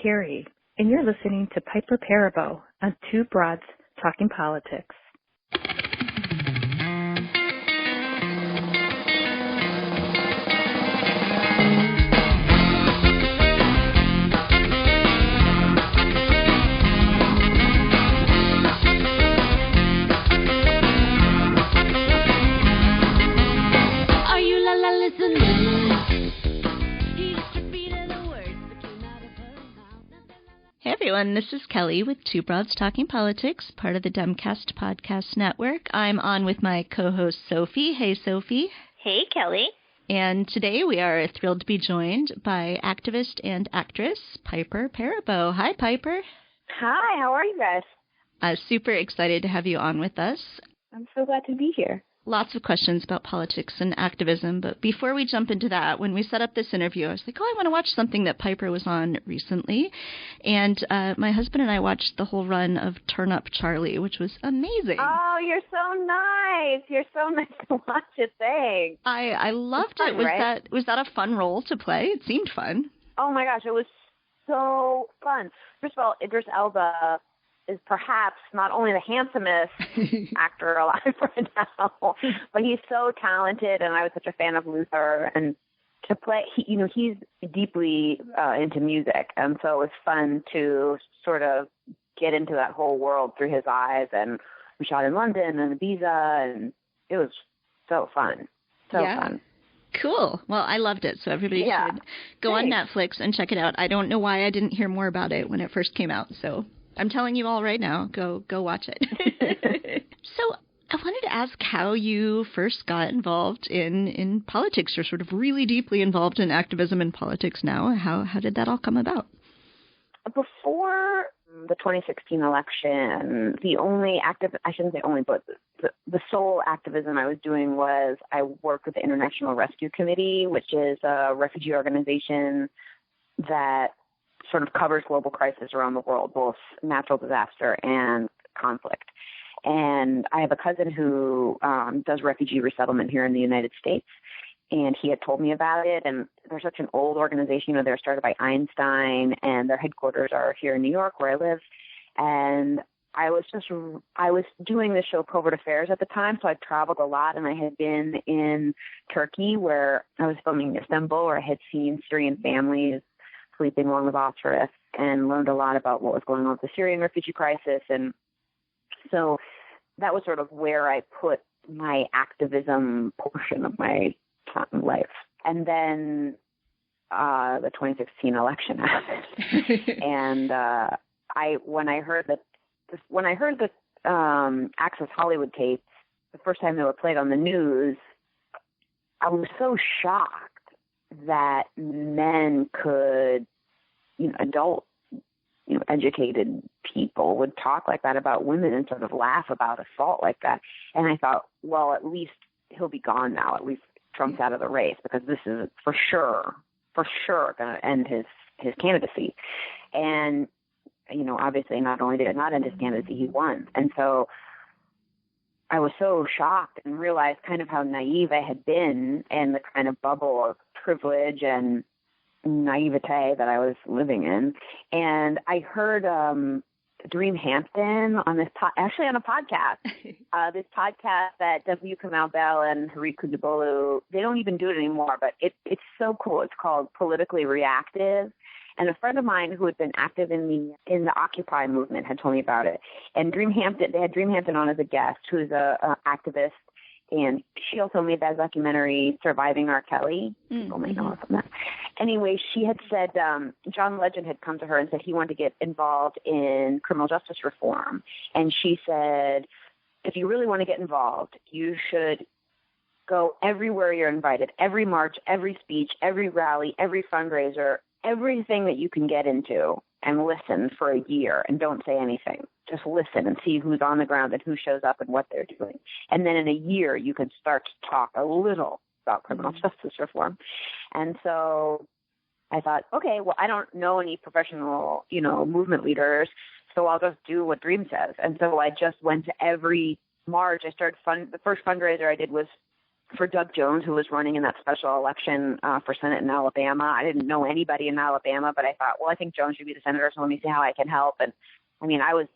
Carey, and you're listening to Piper Perabo on Two Broads Talking Politics. Hey everyone, this is Kelly with Two Broads Talking Politics, part of the Dumbcast Podcast Network. I'm on with my co-host Sophy. Hey Sophy. Hey Kelly. And today we are thrilled to be joined by activist and actress Piper Perabo. Hi Piper. Hi, how are you guys? Super excited to have you on with us. I'm so glad to be here. Lots of questions about politics and activism, but before we jump into that, when we set up this interview, I was like, I want to watch something that Piper was on recently, and my husband and I watched the whole run of Turn Up Charlie, which was amazing. Oh, you're so nice. You're so nice to watch it. Thanks. I loved it. Was that a fun role to play? It seemed fun. Oh my gosh, it was so fun. First of all, Idris Elba is perhaps not only the handsomest actor alive right now, but he's so talented, and I was such a fan of Luther. And to play, he's deeply into music, and so it was fun to sort of get into that whole world through his eyes. And we shot in London and Ibiza, and it was so fun. So fun. Cool. Well, I loved it, so everybody should go on Netflix and check it out. I don't know why I didn't hear more about it when it first came out, so I'm telling you all right now, go watch it. So I wanted to ask how you first got involved in politics. You're sort of really deeply involved in activism and politics now. How did that all come about? Before the 2016 election, the only I shouldn't say only, but the sole activism I was doing was I worked with the International Rescue Committee, which is a refugee organization that sort of covers global crisis around the world, both natural disaster and conflict. And I have a cousin who does refugee resettlement here in the United States, and he had told me about it. And they're such an old organization. They're started by Einstein, and their headquarters are here in New York, where I live. And I was doing this show, Covert Affairs, at the time, so I traveled a lot, and I had been in Turkey, where I was filming Istanbul, where I had seen Syrian families sleeping along the Bosphorus, and learned a lot about what was going on with the Syrian refugee crisis. And so that was sort of where I put my activism portion of my life. And then the 2016 election happened. And when I heard the Access Hollywood tapes, the first time they were played on the news, I was so shocked that men could, adult, educated people would talk like that about women and sort of laugh about assault like that. And I thought, well, at least he'll be gone now. At least Trump's out of the race, because this is for sure going to end his candidacy. And, obviously not only did it not end his candidacy, he won. And so I was so shocked and realized kind of how naive I had been, and the kind of bubble of privilege and naivete that I was living in. And I heard Dream Hampton on this actually on a podcast. This podcast that W. Kamau Bell and Harit Kujabolu, they don't even do it anymore, but it's so cool. It's called Politically Reactive. And a friend of mine who had been active in the Occupy movement had told me about it. And they had Dream Hampton on as a guest, who's a activist, and she also made that documentary Surviving R. Kelly. People may know her from that. Anyway, she had said John Legend had come to her and said he wanted to get involved in criminal justice reform. And she said, if you really want to get involved, you should go everywhere you're invited, every march, every speech, every rally, every fundraiser, everything that you can get into, and listen for a year and don't say anything. Just listen and see who's on the ground and who shows up and what they're doing. And then in a year, you can start to talk a little about criminal justice reform. And so I thought, okay, well, I don't know any professional, movement leaders, so I'll just do what Dream says. And so I just went to every march. The first fundraiser I did was for Doug Jones, who was running in that special election for Senate in Alabama. I didn't know anybody in Alabama, but I thought, well, I think Jones should be the senator, so let me see how I can help. And, I mean, I was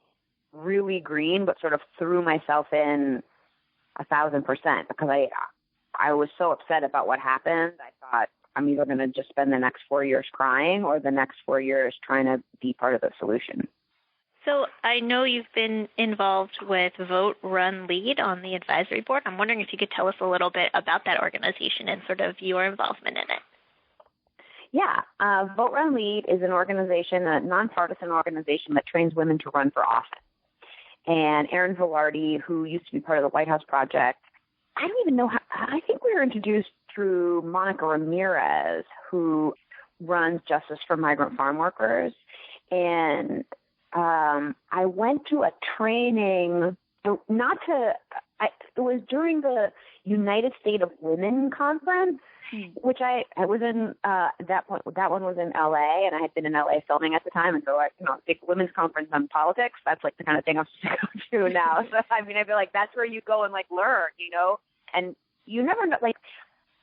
really green, but sort of threw myself in 1,000% because I was so upset about what happened. I thought, I'm either going to just spend the next 4 years crying or the next 4 years trying to be part of the solution. So I know you've been involved with VoteRunLead on the advisory board. I'm wondering if you could tell us a little bit about that organization and sort of your involvement in it. Yeah, VoteRunLead is an organization, a nonpartisan organization that trains women to run for office. And Erin Velarde, who used to be part of the White House Project, I don't even know how, I think we were introduced through Monica Ramirez, who runs Justice for Migrant Farm Workers. And I went to a training, it was during the United States of Women conference, which I was in, that one was in LA, and I had been in LA filming at the time. And so big women's conference on politics, that's like the kind of thing I'm supposed to go to now. So, I mean, I feel like that's where you go and like learn, and you never know, like,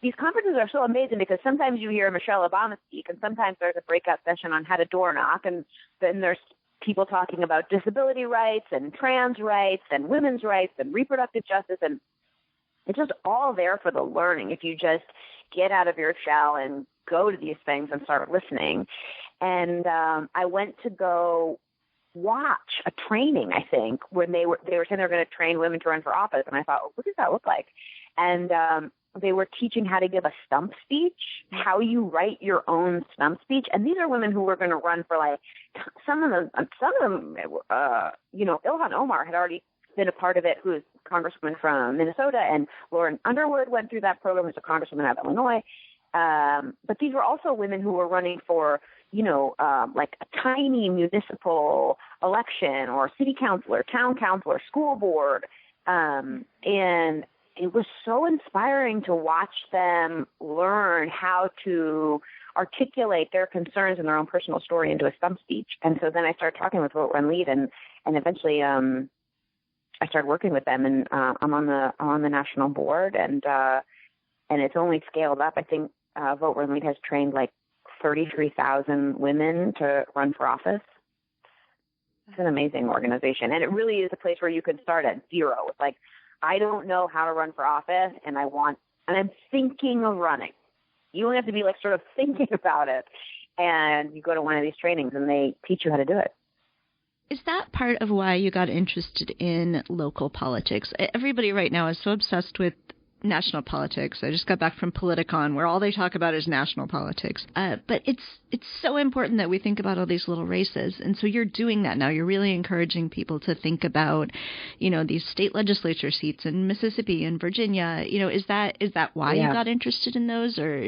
these conferences are so amazing because sometimes you hear Michelle Obama speak, and sometimes there's a breakout session on how to door knock, and then there's people talking about disability rights and trans rights and women's rights and reproductive justice, and it's just all there for the learning if you just get out of your shell and go to these things and start listening. And I went to go watch a training, I think, when they were saying they're going to train women to run for office, and I thought, well, what does that look like? And they were teaching how to give a stump speech, how you write your own stump speech. And these are women who were going to run for, like, some of them, Ilhan Omar had already been a part of it, who is a congresswoman from Minnesota, and Lauren Underwood went through that program, who's a congresswoman out of Illinois. But these were also women who were running for, like a tiny municipal election or city council or town council or school board. And it was so inspiring to watch them learn how to articulate their concerns and their own personal story into a stump speech. And so then I started talking with VoteRunLead, and eventually I started working with them, and I'm on the national board, and it's only scaled up. I think VoteRunLead has trained like 33,000 women to run for office. It's an amazing organization, and it really is a place where you can start at zero. It's like, I don't know how to run for office, and I'm thinking of running. You only have to be like sort of thinking about it, and you go to one of these trainings, and they teach you how to do it. Is that part of why you got interested in local politics? Everybody right now is so obsessed with national politics. I just got back from Politicon, where all they talk about is national politics. But it's so important that we think about all these little races. And so you're doing that now. You're really encouraging people to think about, these state legislature seats in Mississippi and Virginia. Is that why you got interested in those, or,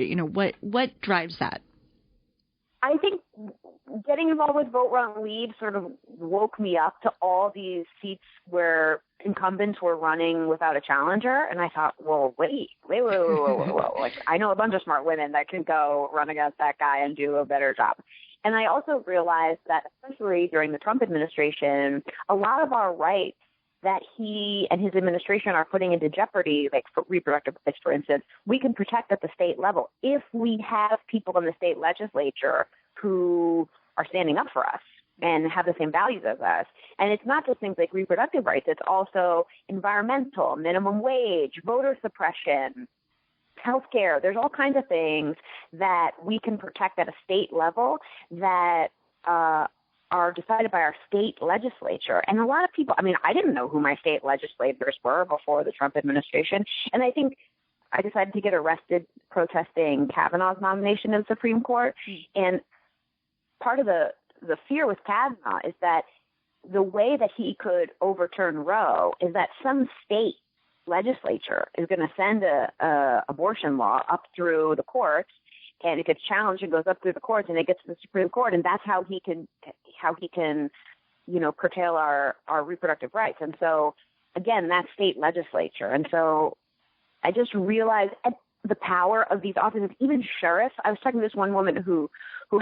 what drives that? I think getting involved with VoteRunLead sort of woke me up to all these seats where incumbents were running without a challenger. And I thought, well, wait. Like, I know a bunch of smart women that can go run against that guy and do a better job. And I also realized that, especially during the Trump administration, a lot of our rights that he and his administration are putting into jeopardy, like for reproductive rights, for instance, we can protect at the state level if we have people in the state legislature who are standing up for us and have the same values as us. And it's not just things like reproductive rights. It's also environmental, minimum wage, voter suppression, healthcare. There's all kinds of things that we can protect at a state level that are decided by our state legislature. And a lot of people, I didn't know who my state legislators were before the Trump administration. And I think I decided to get arrested protesting Kavanaugh's nomination to the Supreme Court. And part of the fear with Kavanaugh is that the way that he could overturn Roe is that some state legislature is going to send a abortion law up through the courts, and it gets challenged and goes up through the courts, and it gets to the Supreme Court, and that's how he can curtail our reproductive rights. And so, again, that's state legislature. And so I just realized the power of these offices, even sheriffs. I was talking to this one woman who who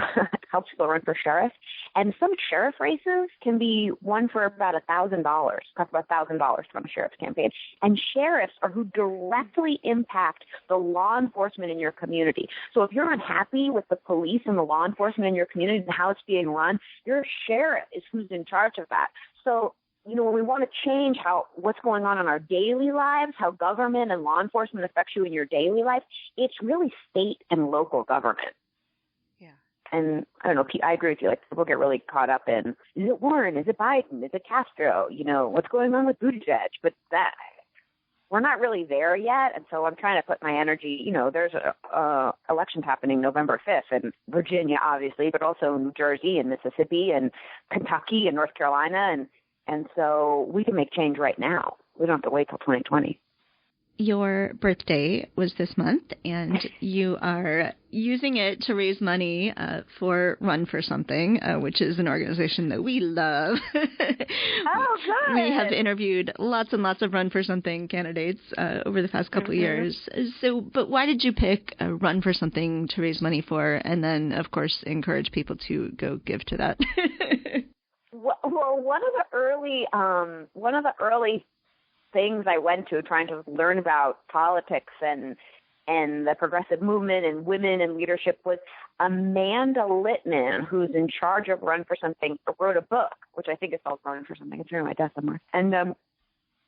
helps people run for sheriff. And some sheriff races can be won for about $1,000. Cost about $1,000 to run a sheriff's campaign. And sheriffs are who directly impact the law enforcement in your community. So if you're unhappy with the police and the law enforcement in your community and how it's being run, your sheriff is who's in charge of that. So, when we want to change what's going on in our daily lives, how government and law enforcement affects you in your daily life, it's really state and local government. Yeah. And I don't know, I agree with you. Like, people get really caught up in, is it Warren? Is it Biden? Is it Castro? What's going on with Buttigieg? But we're not really there yet. And so I'm trying to put my energy, there's elections happening November 5th in Virginia, obviously, but also New Jersey and Mississippi and Kentucky and North Carolina. And so we can make change right now. We don't have to wait till 2020. Your birthday was this month, and you are using it to raise money for Run for Something, which is an organization that we love. Oh, good. We have interviewed lots and lots of Run for Something candidates over the past couple of years. But why did you pick Run for Something to raise money for, and then, of course, encourage people to go give to that? Well, one of the early things I went to trying to learn about politics and the progressive movement and women in leadership was Amanda Littman, who's in charge of Run for Something, wrote a book, which I think is called Run for Something. It's here on my desk somewhere. And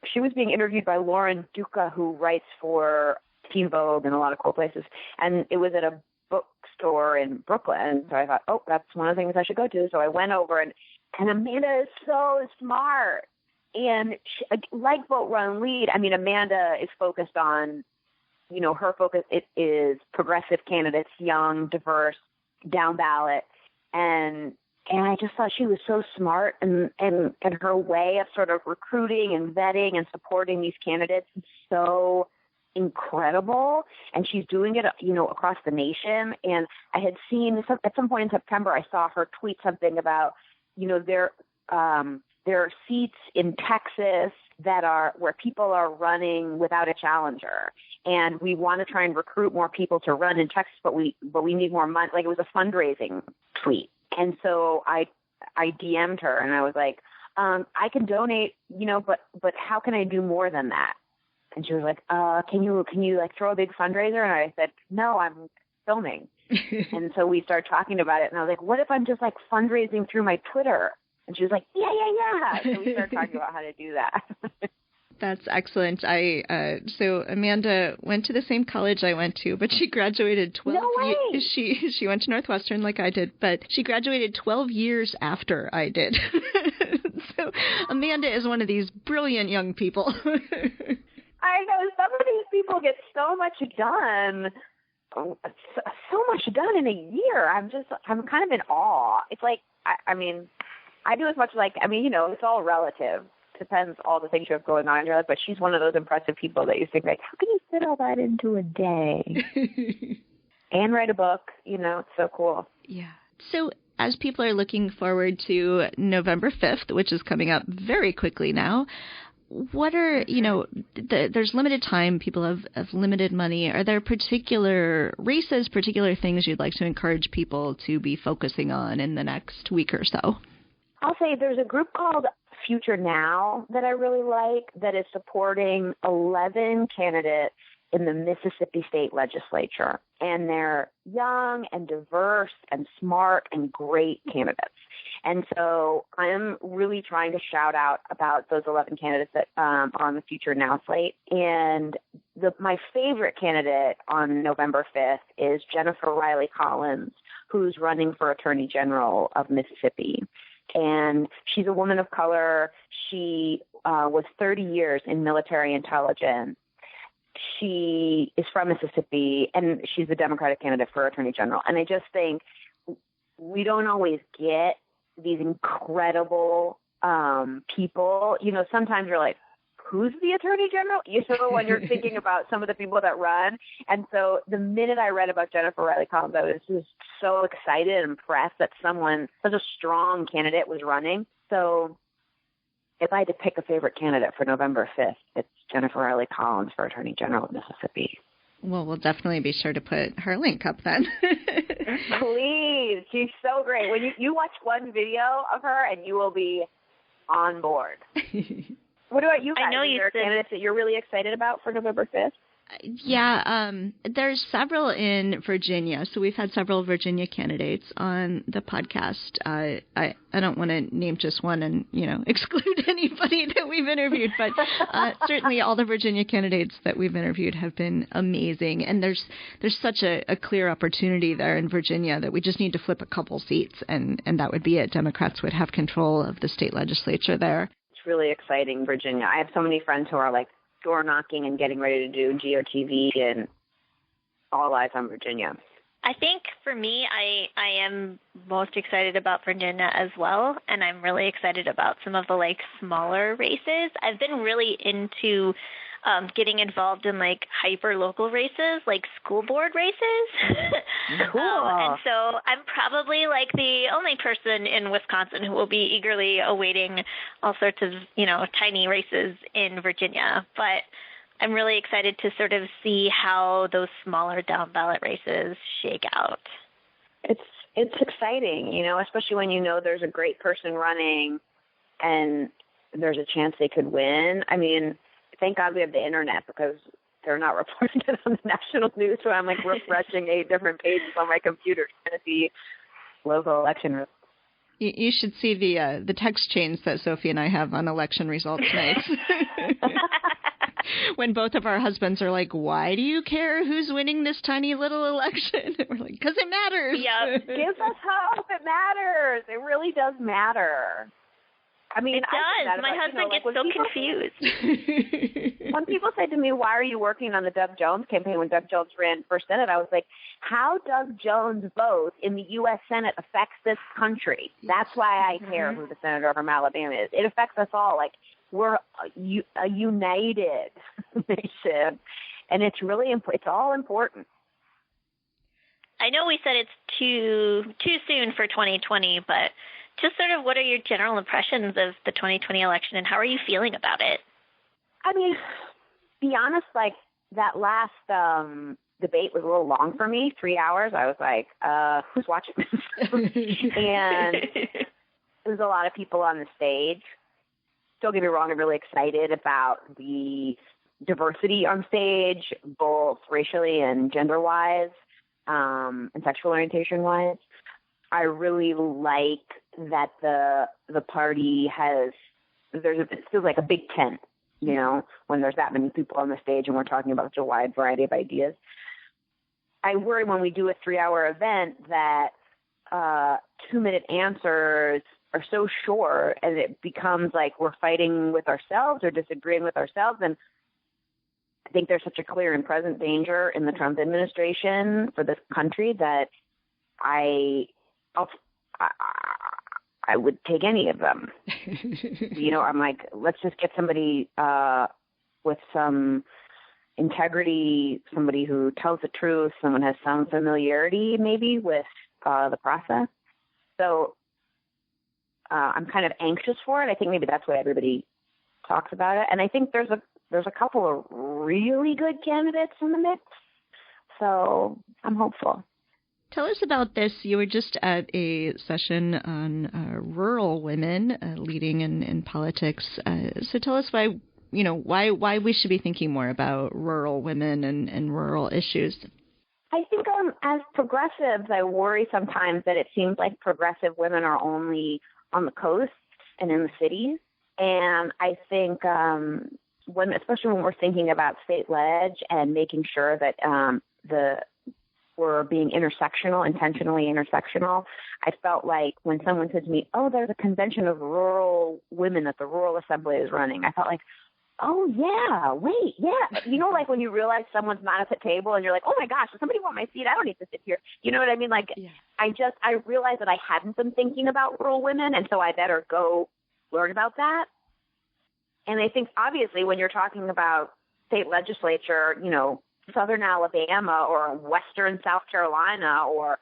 she was being interviewed by Lauren Duca, who writes for Teen Vogue and a lot of cool places. And it was at a bookstore in Brooklyn. So I thought, that's one of the things I should go to. So I went over, and Amanda is so smart. And she, like VoteRunLead, Amanda is focused on, her focus is progressive candidates, young, diverse, down ballot. And I just thought she was so smart, and her way of sort of recruiting and vetting and supporting these candidates is so incredible. And she's doing it, across the nation. And I had seen at some point in September, I saw her tweet something about, there are seats in Texas that are where people are running without a challenger, and we want to try and recruit more people to run in Texas, but we need more money. Like, it was a fundraising tweet, and so I DM'd her, and I was like, I can donate, but how can I do more than that? And she was like, can you like throw a big fundraiser? And I said, no, I'm filming. And so we started talking about it, and I was like, what if I'm just like fundraising through my Twitter? And she was like, yeah. So we started talking about how to do that. That's excellent. So Amanda went to the same college I went to, but she graduated 12 No way. She went to Northwestern like I did, but she graduated 12 years after I did. So Amanda is one of these brilliant young people. I know, some of these people get so much done in a year. I'm kind of in awe. It's like, I do as much it's all relative. Depends all the things you have going on in your life, but she's one of those impressive people that you think, like, how can you fit all that into a day? And write a book, it's so cool. Yeah. So as people are looking forward to November 5th, which is coming up very quickly now, what are, there's limited time, people have limited money. Are there particular races, particular things you'd like to encourage people to be focusing on in the next week or so? I'll say there's a group called Future Now that I really like that is supporting 11 candidates in the Mississippi State Legislature. And they're young and diverse and smart and great candidates. And so I'm really trying to shout out about those 11 candidates that are on the Future Now slate. And my favorite candidate on November 5th is Jennifer Riley Collins, who's running for Attorney General of Mississippi. And she's a woman of color. She was 30 years in military intelligence. She is from Mississippi, and she's the Democratic candidate for Attorney General. And I just think we don't always get these incredible people. Sometimes you're like, who's the Attorney General? When you're thinking about some of the people that run. And so the minute I read about Jennifer Riley Collins, I was just so excited and impressed that such a strong candidate was running. So if I had to pick a favorite candidate for November 5th, it's Jennifer Riley Collins for Attorney General of Mississippi. Well, we'll definitely be sure to put her link up then. Please. She's so great. When you watch one video of her and you will be on board. What about you guys? I know Is there candidates that you're really excited about for November 5th? Yeah, there's several in Virginia. So we've had several Virginia candidates on the podcast. I don't want to name just one and, exclude anybody that we've interviewed, but certainly all the Virginia candidates that we've interviewed have been amazing. And there's such a clear opportunity there in Virginia that we just need to flip a couple seats and that would be it. Democrats would have control of the state legislature there. It's really exciting, Virginia. I have so many friends who are door knocking and getting ready to do GOTV and all eyes on Virginia. I think for me, I am most excited about Virginia as well, and I'm really excited about some of the smaller races. I've been really into getting involved in hyper local races, like school board races. Cool. And so I'm probably the only person in Wisconsin who will be eagerly awaiting all sorts of tiny races in Virginia. But I'm really excited to sort of see how those smaller down ballot races shake out. It's exciting, especially when there's a great person running and there's a chance they could win. I mean, thank God we have the internet because they're not reporting it on the national news. So I'm refreshing 8 different pages on my computer trying to see local election results. You should see the text chains that Sophie and I have on election results nights. When both of our husbands are like, why do you care who's winning this tiny little election? We're like, because it matters. Yeah, gives us hope. It matters. It really does matter. I mean, it does. My husband gets so confused. When people say to me, why are you working on the Doug Jones campaign when Doug Jones ran for Senate, I was like, how Doug Jones' vote in the U.S. Senate affects this country. That's why I care who the senator from Alabama is. It affects us all. We're a united nation, and it's really it's all important. I know we said it's too soon for 2020, but just sort of what are your general impressions of the 2020 election and how are you feeling about it? I mean, be honest, that last debate was a little long for me, 3 hours. I was like, who's watching this? And there's a lot of people on the stage. Don't get me wrong, I'm really excited about the diversity on stage, both racially and gender-wise, and sexual orientation-wise. I really like that the party it feels like a big tent, when there's that many people on the stage and we're talking about such a wide variety of ideas. I worry when we do a 3-hour event that 2-minute answers are so short and it becomes like we're fighting with ourselves or disagreeing with ourselves. And I think there's such a clear and present danger in the Trump administration for this country that I would take any of them. I'm like, let's just get somebody with some integrity, somebody who tells the truth, someone has some familiarity maybe with the process. So I'm kind of anxious for it. I think maybe that's why everybody talks about it. And I think there's a couple of really good candidates in the mix. So I'm hopeful. Tell us about this. You were just at a session on rural women leading in politics. So tell us why we should be thinking more about rural women and rural issues. I think as progressives, I worry sometimes that it seems like progressive women are only on the coast and in the cities. And I think especially when we're thinking about state leg and making sure that we're being intentionally intersectional. I felt like when someone said to me, oh, there's a convention of rural women that the Rural Assembly is running, I felt like, oh, yeah, wait, yeah. Like when you realize someone's not at the table and you're like, oh, my gosh, does somebody want my seat? I don't need to sit here. You know what I mean? Yeah. I realized that I hadn't been thinking about rural women, and so I better go learn about that. And I think, obviously, when you're talking about state legislature, Southern Alabama or Western South Carolina or,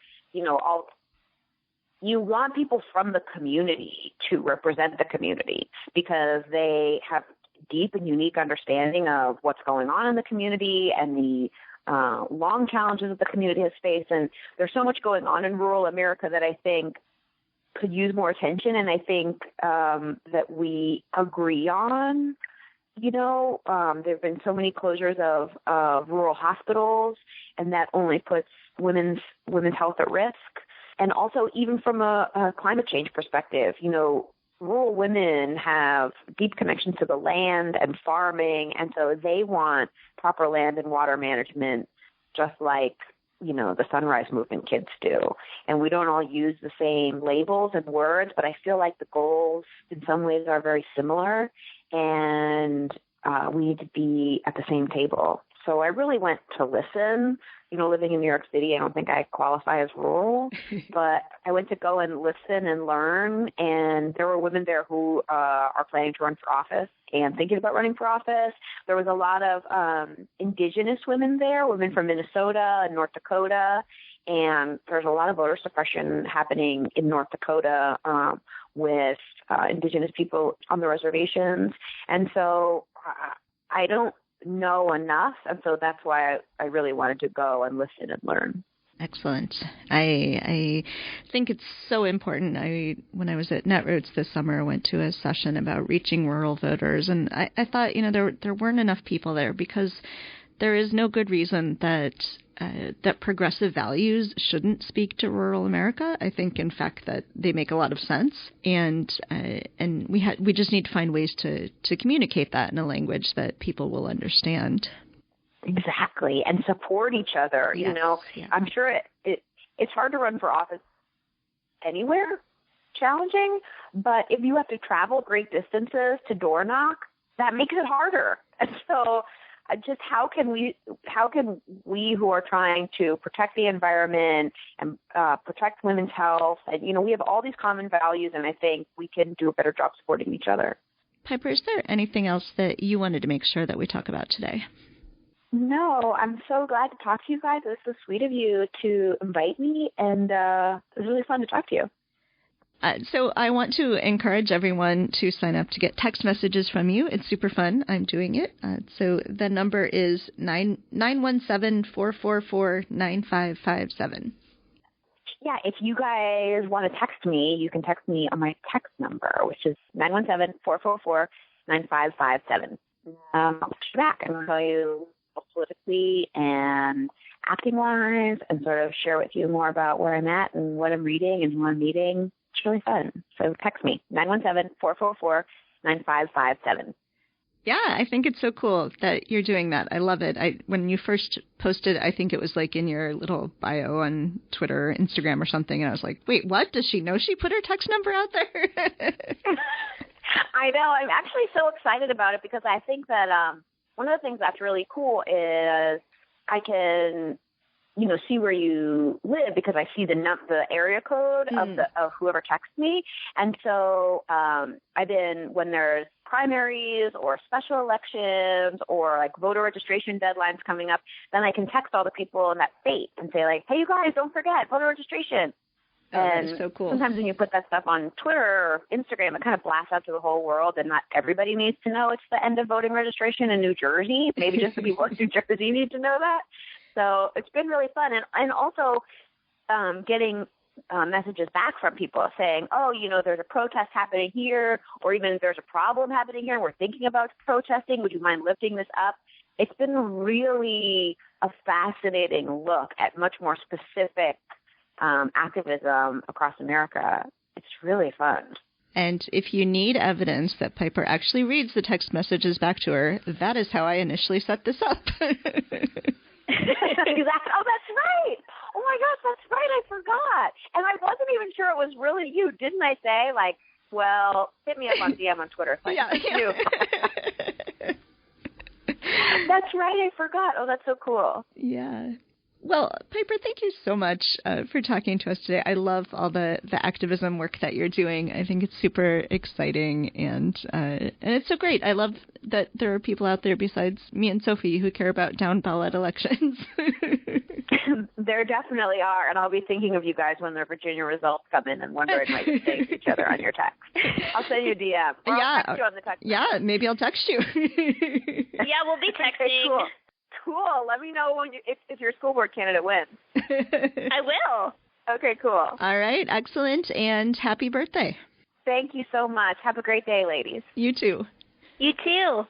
you want people from the community to represent the community because they have deep and unique understanding of what's going on in the community and the long challenges that the community has faced. And there's so much going on in rural America that I think could use more attention. And I think that we agree on, there have been so many closures of rural hospitals, and that only puts women's health at risk. And also, even from a climate change perspective, rural women have deep connections to the land and farming, and so they want proper land and water management, just like, the Sunrise Movement kids do. And we don't all use the same labels and words, but I feel like the goals in some ways are very similar, and we need to be at the same table. So I really went to listen. Living in New York City, I don't think I qualify as rural, but I went to go and listen and learn. And there were women there who are planning to run for office and thinking about running for office. There was a lot of indigenous women there, women from Minnesota and North Dakota. And there's a lot of voter suppression happening in North Dakota with indigenous people on the reservations. And so I don't know enough, and so that's why I really wanted to go and listen and learn. Excellent. I think it's so important. When I was at Netroots this summer, I went to a session about reaching rural voters, and I thought, there weren't enough people there, because there is no good reason that progressive values shouldn't speak to rural America. I think, in fact, that they make a lot of sense, and we just need to find ways to communicate that in a language that people will understand. Exactly, and support each other. Yes, yeah. I'm sure it's hard to run for office anywhere, challenging, but if you have to travel great distances to door knock, that makes it harder. And so just how can we who are trying to protect the environment and protect women's health, and we have all these common values, and I think we can do a better job supporting each other. Piper, is there anything else that you wanted to make sure that we talk about today? No, I'm so glad to talk to you guys. It was so sweet of you to invite me, and it was really fun to talk to you. So I want to encourage everyone to sign up to get text messages from you. It's super fun. I'm doing it. So the number is 917-444-9557. Yeah, if you guys want to text me, you can text me on my text number, which is 917-444-9557. I'll text you back and I'll tell you politically and acting-wise, and sort of share with you more about where I'm at and what I'm reading and who I'm meeting. It's really fun. So text me, 917-444-9557. Yeah, I think it's so cool that you're doing that. I love it. When you first posted, I think it was like in your little bio on Twitter or Instagram or something, and I was like, wait, what? Does she know she put her text number out there? I know. I'm actually so excited about it, because I think that one of the things that's really cool is I can see where you live, because I see the area code of whoever texts me. And so when there's primaries or special elections or like voter registration deadlines coming up, then I can text all the people in that state and say, like, hey, you guys, don't forget voter registration. Oh, and that is so cool. Sometimes when you put that stuff on Twitter or Instagram, it kind of blasts out to the whole world, and not everybody needs to know it's the end of voting registration in New Jersey. Maybe just the people in New Jersey need to know that. So it's been really fun. And also getting messages back from people saying, oh, there's a protest happening here, or even there's a problem happening here and we're thinking about protesting. Would you mind lifting this up? It's been really a fascinating look at much more specific activism across America. It's really fun. And if you need evidence that Piper actually reads the text messages back to her, that is how I initially set this up. Exactly. Oh, that's right. Oh my gosh, that's right. I forgot. And I wasn't even sure it was really you. Didn't I say, like, well, hit me up on DM on Twitter. So yeah. You. That's right. I forgot. Oh, that's so cool. Yeah. Well, Piper, thank you so much for talking to us today. I love all the activism work that you're doing. I think it's super exciting, and it's so great. I love that there are people out there besides me and Sophy who care about down ballot elections. There definitely are, and I'll be thinking of you guys when the Virginia results come in and wondering what you say to each other on your text. I'll send you a DM. Or I'll text you on the text. Yeah, maybe I'll text you. Yeah, we'll be texting. Okay, Cool. Let me know when if your school board candidate wins. I will. Okay, cool. All right, excellent, and happy birthday. Thank you so much. Have a great day, ladies. You too. You too.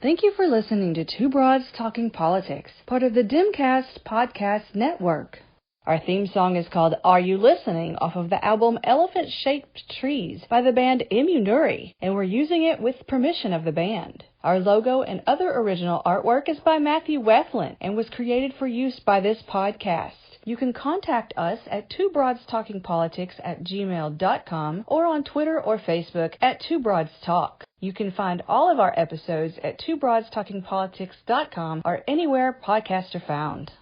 Thank you for listening to Two Broads Talking Politics, part of the Dimcast Podcast Network. Our theme song is called Are You Listening off of the album Elephant Shaped Trees by the band Immunuri, and we're using it with permission of the band. Our logo and other original artwork is by Matthew Wethlin and was created for use by this podcast. You can contact us at twobroadstalkingpolitics@gmail.com or on Twitter or Facebook at twobroadstalk. You can find all of our episodes at twobroadstalkingpolitics.com or anywhere podcasts are found.